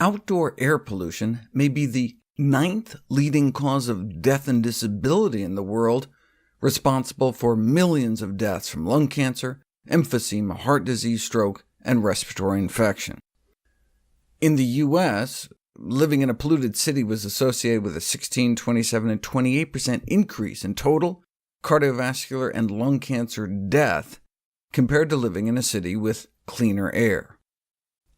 Outdoor air pollution may be the 9th leading cause of death and disability in the world, responsible for millions of deaths from lung cancer, emphysema, heart disease, stroke, and respiratory infection. In the U.S., living in a polluted city was associated with a 16%, 27%, and 28% increase in total cardiovascular and lung cancer death compared to living in a city with cleaner air.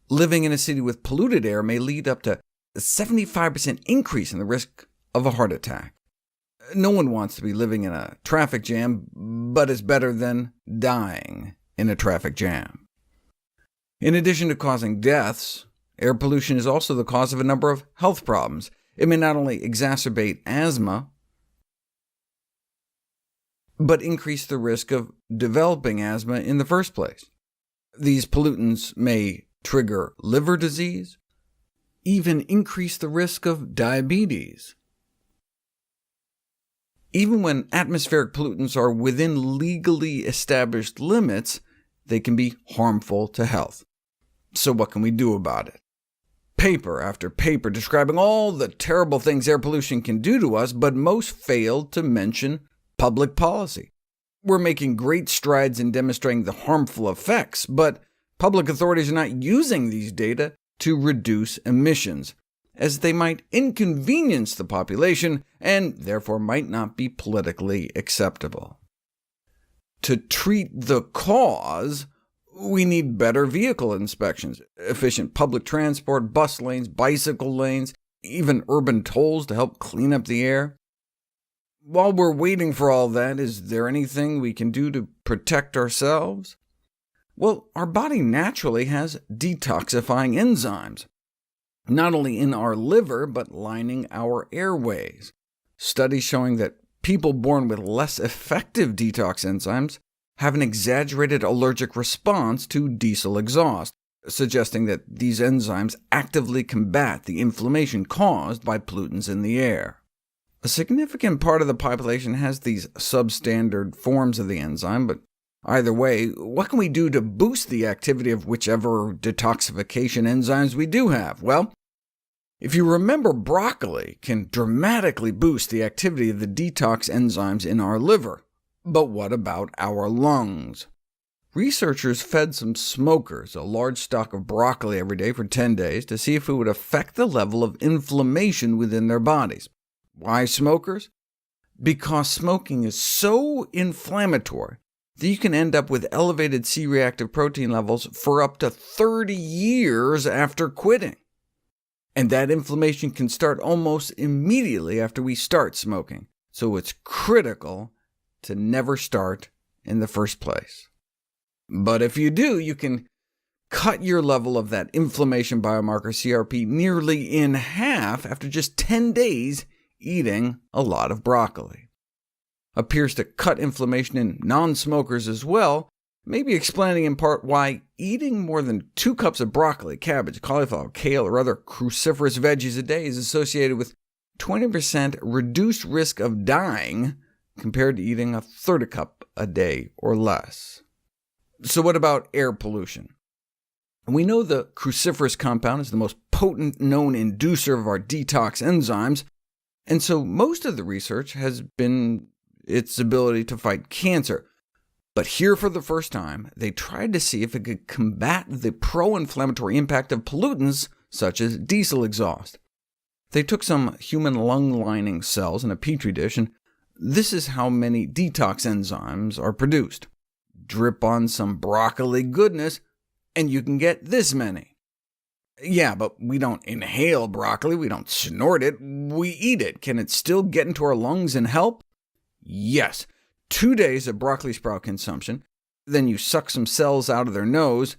Living in a city with polluted air may lead up to a 75% increase in the risk of a heart attack. No one wants to be living in a traffic jam, but it's better than dying in a traffic jam. In addition to causing deaths, air pollution is also the cause of a number of health problems. It may not only exacerbate asthma, but increase the risk of developing asthma in the first place. These pollutants may trigger liver disease, even increase the risk of diabetes. Even when atmospheric pollutants are within legally established limits, they can be harmful to health. So what can we do about it? Paper after paper describing all the terrible things air pollution can do to us, but most failed to mention public policy. We're making great strides in demonstrating the harmful effects, but public authorities are not using these data to reduce emissions, as they might inconvenience the population and therefore might not be politically acceptable. To treat the cause, we need better vehicle inspections, efficient public transport, bus lanes, bicycle lanes, even urban tolls to help clean up the air. While we're waiting for all that, is there anything we can do to protect ourselves? Well, our body naturally has detoxifying enzymes, not only in our liver, but lining our airways. Studies showing that people born with less effective detox enzymes have an exaggerated allergic response to diesel exhaust, suggesting that these enzymes actively combat the inflammation caused by pollutants in the air. A significant part of the population has these substandard forms of the enzyme, but either way, what can we do to boost the activity of whichever detoxification enzymes we do have? Well, if you remember, broccoli can dramatically boost the activity of the detox enzymes in our liver. But what about our lungs? Researchers fed some smokers a large stock of broccoli every day for 10 days to see if it would affect the level of inflammation within their bodies. Why smokers? Because smoking is so inflammatory that you can end up with elevated C-reactive protein levels for up to 30 years after quitting. And that inflammation can start almost immediately after we start smoking, so it's critical to never start in the first place. But if you do, you can cut your level of that inflammation biomarker CRP nearly in half after just 10 days eating a lot of broccoli. Appears to cut inflammation in non-smokers as well, maybe explaining in part why eating more than 2 cups of broccoli, cabbage, cauliflower, kale, or other cruciferous veggies a day is associated with 20% reduced risk of dying compared to eating a third a cup a day or less. So what about air pollution? We know the cruciferous compound is the most potent known inducer of our detox enzymes, and so most of the research has been its ability to fight cancer. But here for the first time, they tried to see if it could combat the pro-inflammatory impact of pollutants such as diesel exhaust. They took some human lung lining cells in a petri dish, and this is how many detox enzymes are produced. Drip on some broccoli goodness, and you can get this many. Yeah, but we don't inhale broccoli, we don't snort it, we eat it. Can it still get into our lungs and help? Yes. 2 days of broccoli sprout consumption, then you suck some cells out of their nose,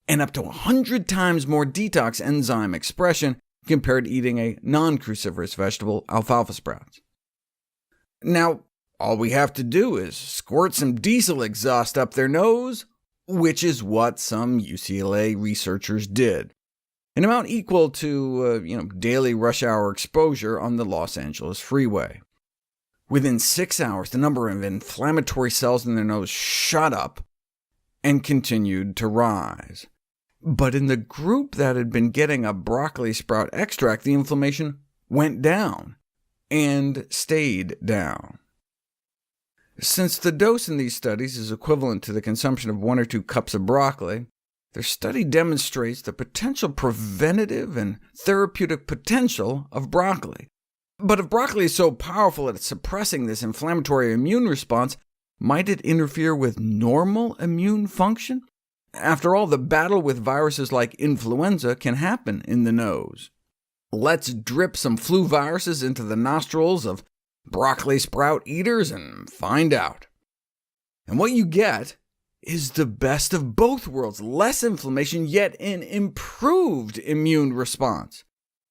and up to 100 times more detox enzyme expression compared to eating a non-cruciferous vegetable, alfalfa sprouts. Now, all we have to do is squirt some diesel exhaust up their nose, which is what some UCLA researchers did, an amount equal to daily rush hour exposure on the Los Angeles freeway. Within 6 hours, the number of inflammatory cells in their nose shot up and continued to rise. But in the group that had been getting a broccoli sprout extract, the inflammation went down and stayed down. Since the dose in these studies is equivalent to the consumption of 1 or 2 cups of broccoli, their study demonstrates the potential preventative and therapeutic potential of broccoli. But if broccoli is so powerful at suppressing this inflammatory immune response, might it interfere with normal immune function? After all, the battle with viruses like influenza can happen in the nose. Let's drip some flu viruses into the nostrils of broccoli sprout eaters and find out. And what you get is the best of both worlds: less inflammation, yet an improved immune response.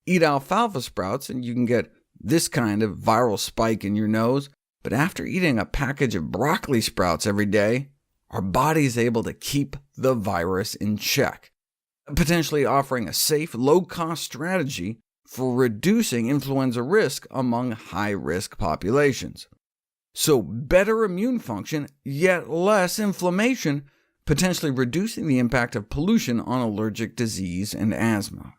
Eat alfalfa sprouts and you can get this kind of viral spike in your nose, but after eating a package of broccoli sprouts every day, our body is able to keep the virus in check, potentially offering a safe, low-cost strategy for reducing influenza risk among high-risk populations. So better immune function, yet less inflammation, potentially reducing the impact of pollution on allergic disease and asthma.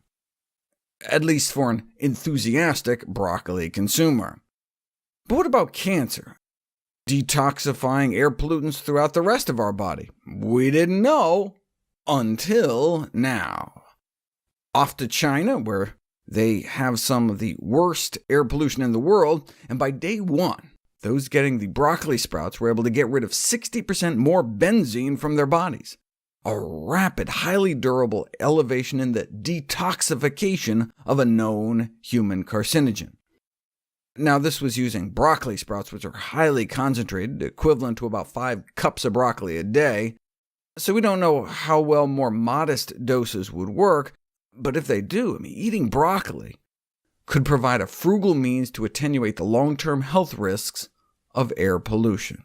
At least for an enthusiastic broccoli consumer. But what about cancer? Detoxifying air pollutants throughout the rest of our body? We didn't know until now. Off to China, where they have some of the worst air pollution in the world, and by day 1, those getting the broccoli sprouts were able to get rid of 60% more benzene from their bodies, a rapid, highly durable elevation in the detoxification of a known human carcinogen. Now, this was using broccoli sprouts, which are highly concentrated, equivalent to about 5 cups of broccoli a day, so we don't know how well more modest doses would work, but if they do, eating broccoli could provide a frugal means to attenuate the long-term health risks of air pollution.